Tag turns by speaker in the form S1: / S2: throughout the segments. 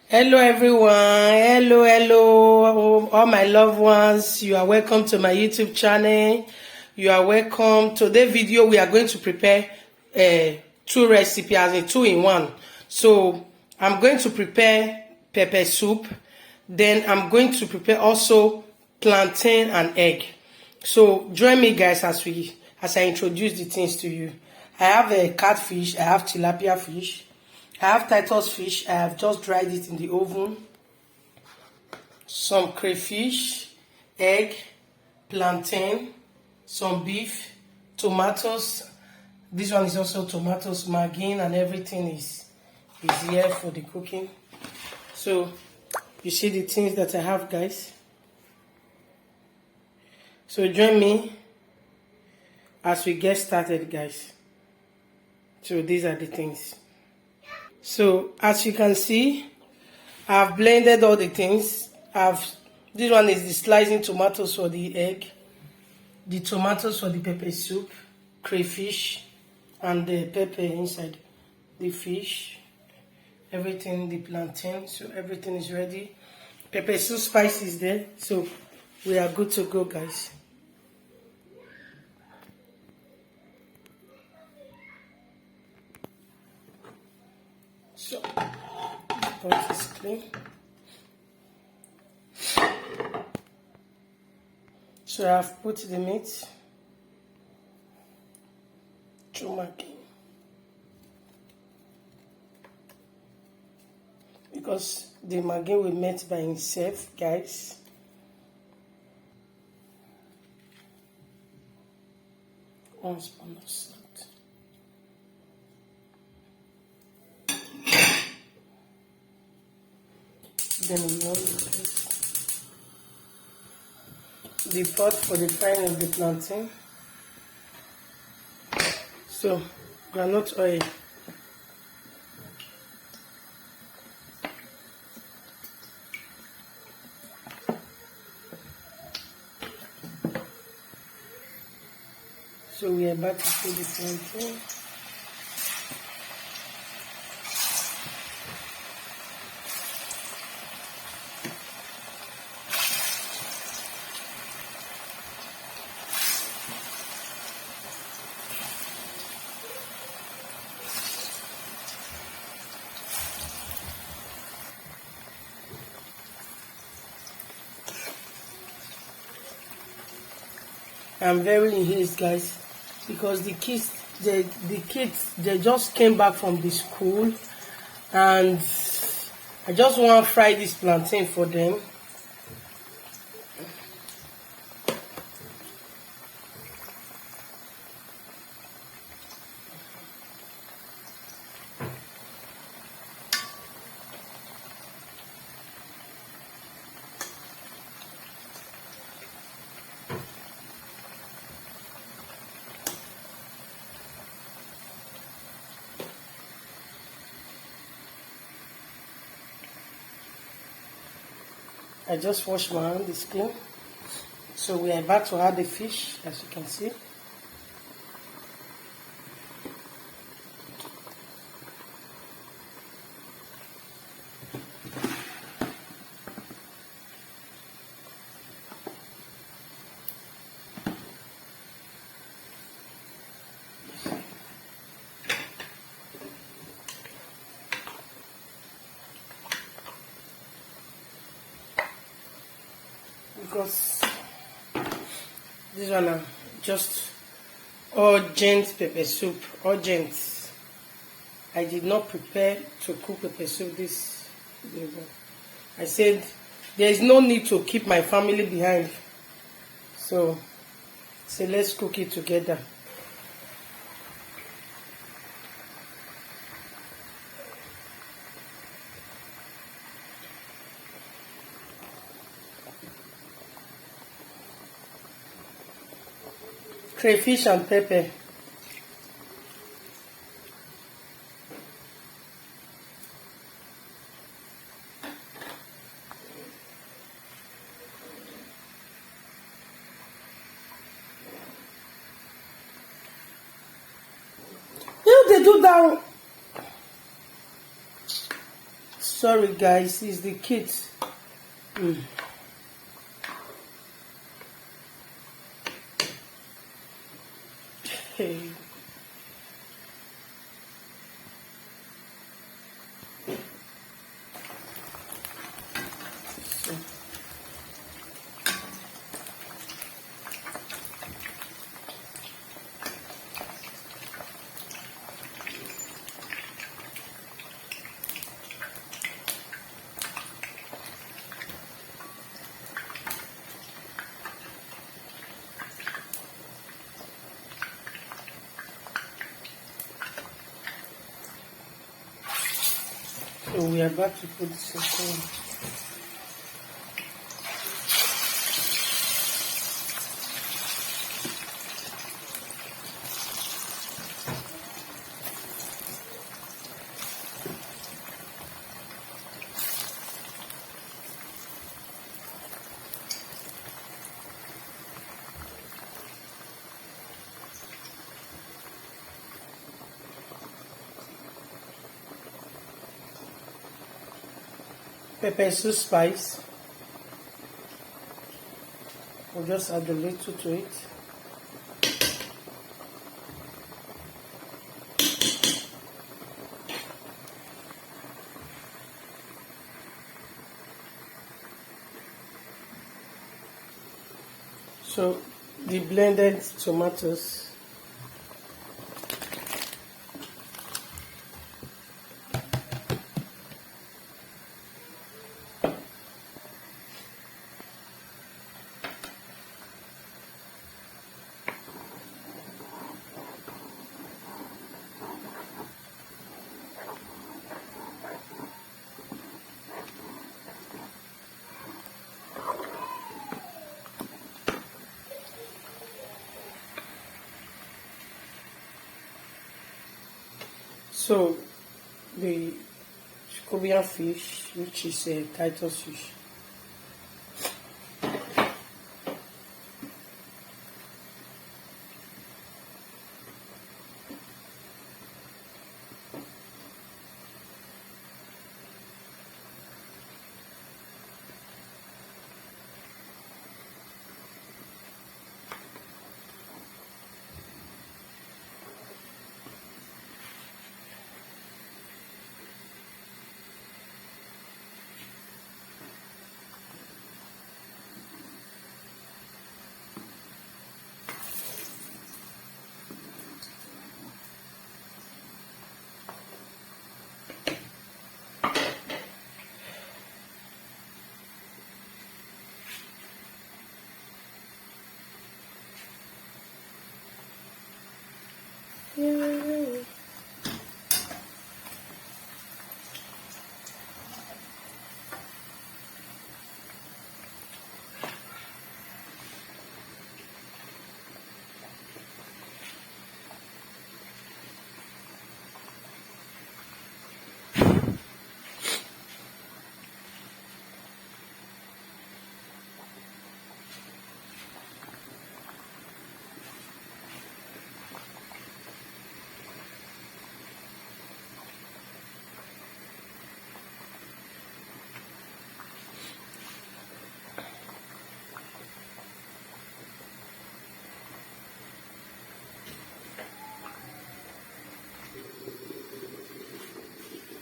S1: Hello everyone, hello, all my loved ones. You are welcome to my YouTube channel. You are welcome. Today's video we are going to prepare two recipes, as in two in one. So I'm going to prepare pepper soup. Then I'm going to prepare also plantain and egg. So join me guys as I introduce the things to you. I have a catfish, I have tilapia fish. I have Titus fish. I have just dried it in the oven. Some crayfish, egg, plantain, some beef, tomatoes. This one is also tomatoes, margarine, and everything is here for the cooking. So you see the things that I have, guys. So join me as we get started, guys. So these are the things. So as you can see, I've blended all the things. This one is the slicing tomatoes for the egg, the tomatoes for the pepper soup, crayfish, and the pepper inside the fish. Everything, the plantain, so everything is ready. Pepper soup spice is there, so we are good to go, guys. So the pot is clean. So I've put the meat to market because the maggi will melt by itself, guys. One spoon of salt. Then the pot for the frying of the plantain. So groundnut oil. So we are about to put the plantain. I'm very in haste, guys, because the kids they just came back from the school, and I just want to fry this plantain for them. I just washed my hand, it's clean. So we are about to add the fish, as you can see. Because this one are just urgent pepper soup, urgent. I did not prepare to cook pepper soup this. I said there is no need to keep my family behind. So let's cook it together. Crayfish and pepper. You know they do that. Sorry guys, it's the kids. Hey. So we are about to put this in. Pepper soup spice. We'll just add a little to it. So the blended tomatoes. So the scobian fish, which is a Titus fish. Yeah.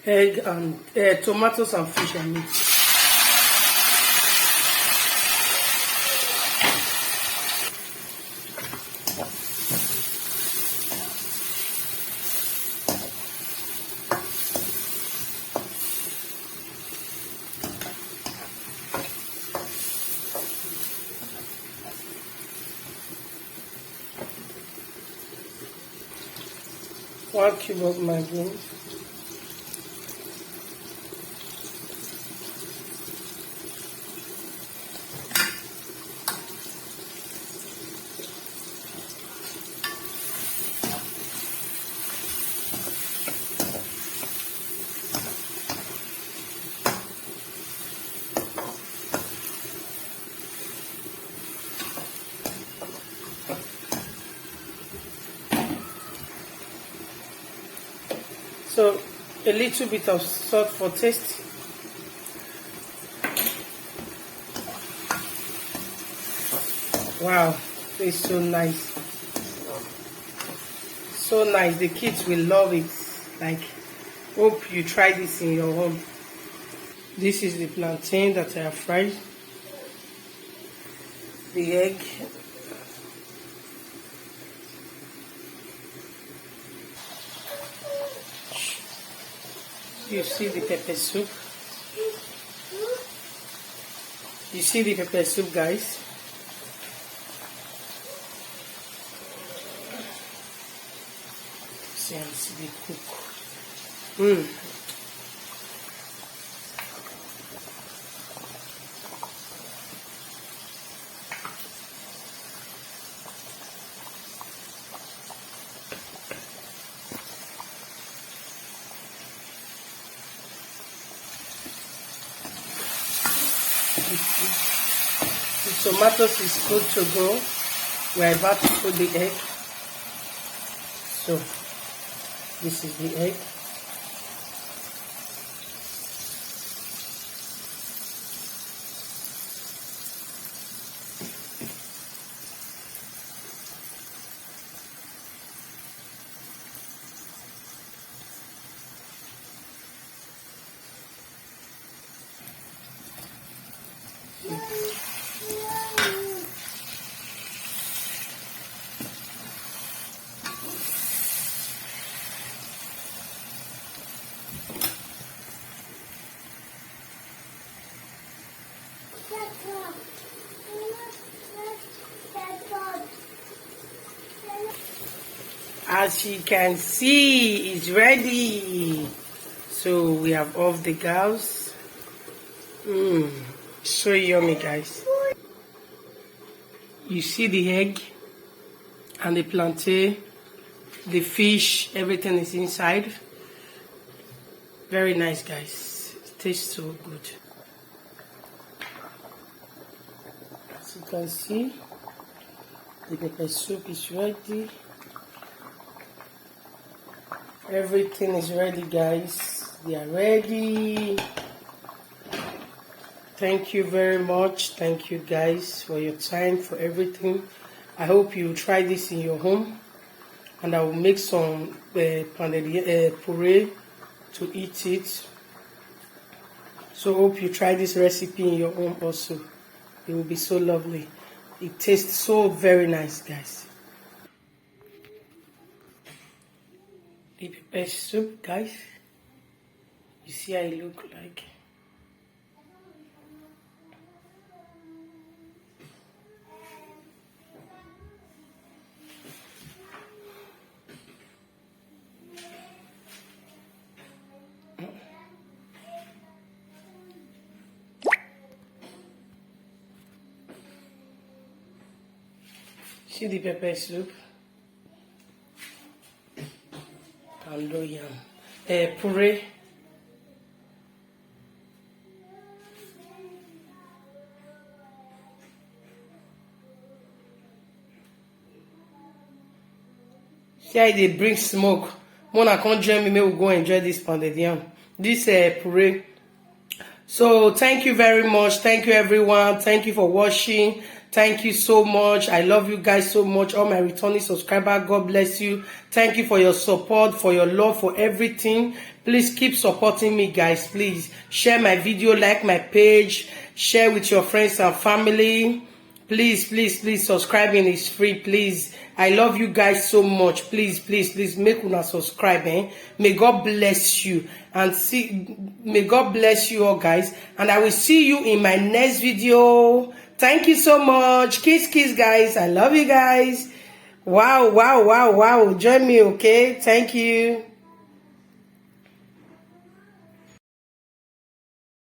S1: Egg and tomatoes and fish and meat. One cube of my beans. So a little bit of salt for taste. Wow, it's so nice. So nice. The kids will love it. Like, hope you try this in your home. This is the plantain that I have fried. The egg. You see the pepper soup. You see the pepper soup, guys. See and see the cook. The tomatoes is good to go. We're about to put the egg. So this is the egg. As you can see, it's ready. So we have off the gauze. So yummy, guys. You see the egg and the plantain, the fish, everything is inside. Very nice, guys. It tastes so good. As you can see, the pepper soup is ready. Everything is ready, guys. They are ready. Thank you very much. Thank you, guys, for your time, for everything. I hope you try this in your home. And I will make some puree to eat it. So hope you try this recipe in your home also. It will be so lovely. It tastes so very nice, guys. The pepper soup, guys. You see how it look like. See the pepper soup. Kando yam. Puree. See how they bring smoke. Mona can't join me, may we go enjoy this pounded yam. This puree. So thank you very much. Thank you, everyone. Thank you for watching. Thank you so much. I love you guys so much. All my returning subscribers, God bless you. Thank you for your support, for your love, for everything. Please keep supporting me, guys. Please share my video, like my page, share with your friends and family. Please, please, please, subscribing is free. Please, I love you guys so much. Please, please, please, make una subscribe. May God bless you and may God bless you all, guys. And I will see you in my next video. Thank you so much. Kiss, kiss, guys. I love you guys. Wow, wow, wow, wow. Join me, okay? Thank you.